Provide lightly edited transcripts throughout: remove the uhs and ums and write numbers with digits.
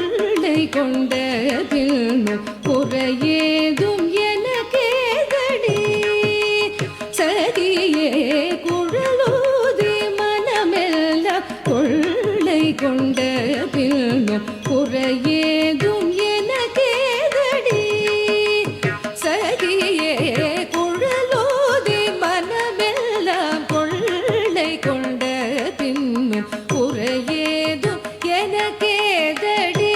கொள்ளை கொண்ட பின்னும் குறையேதும் எனக்கேதடி சதியே குழலூதி மனமெல்லாம் கொள்ளை கொண்ட பின்னும் குறையேதும் எனக்கேதடி சதியே குழலூதி மனமெல்லாம் கொள்ளை கொண்ட பின்னும் குறையேதும் எனக்கேதடி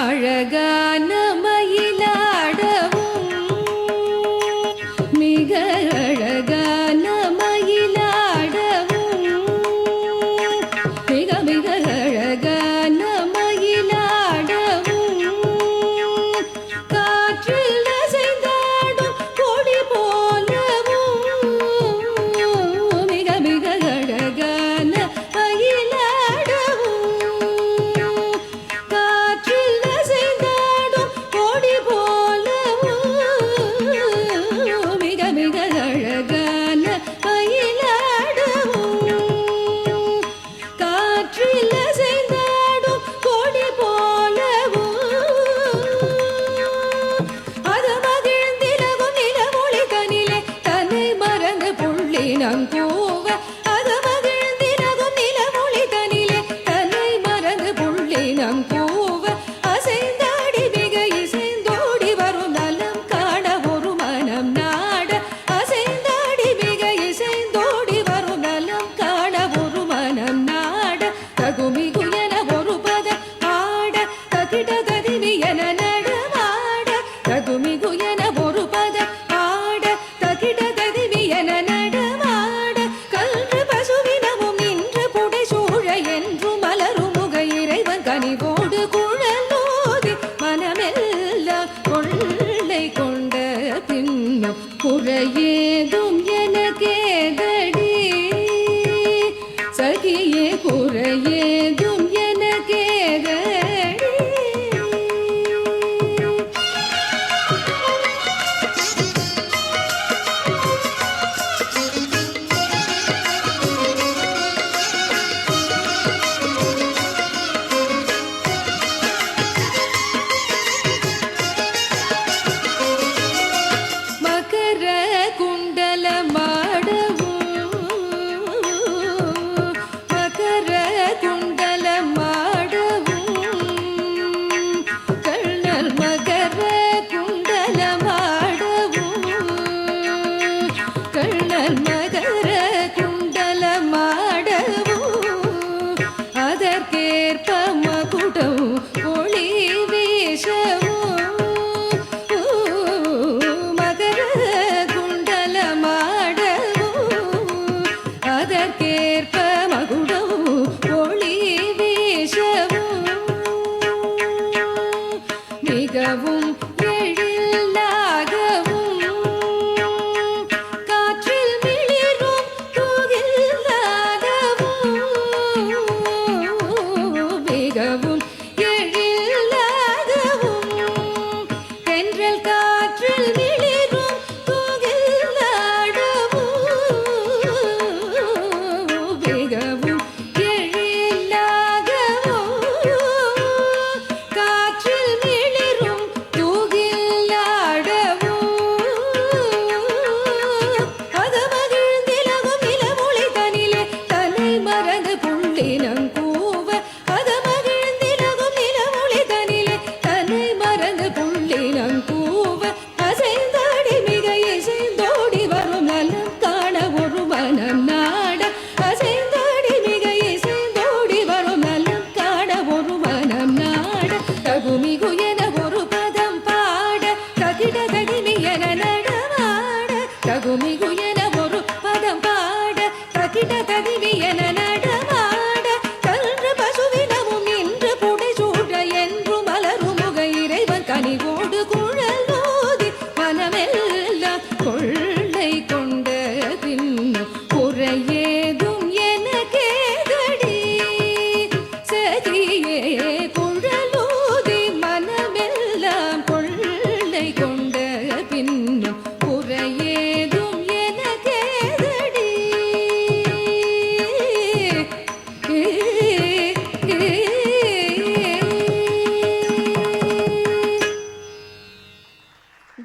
அழகான மயிலாடவும் மிக அழகான மயிலாடவும் மிக மிக அழகான மயிலாடவும் காற்றில் அசைந்தாடும் கொடி போலவும் மிக மிக அழகான மயிலாடவும் காற்றில் அசைந்தாடும் கொடி போலவும் மிக மிக அழகான மயிலாடவும் காற்றில் அசைந்தாடும் கொடி போலவும் அது மகிழ்ந்திலவும் நிலவொளி தனிலே தன்னை மறந்து புள்ளினம் கூவ அது மகிழ்ந்திலவும் நிலவொளி தனிலே தன்னை மறந்து புள்ளினம் கூவ அசைந்தாடி மிக இசைந்தோடி வரும் நலம் காண ஒரு மனம் நாட அசைந்தாடி மிக இசைந்தோடி வரும் நலம் காண ஒரு மனம் நாட தகுமிகு என ஒரு பதம் ஆட தகிட ததிமி என நடமாட தகுமிகு என ஒரு பதம் ஆட தகிட ததிமி என நடமாட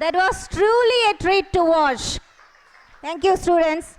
that was truly a treat to watch. Thank you, students.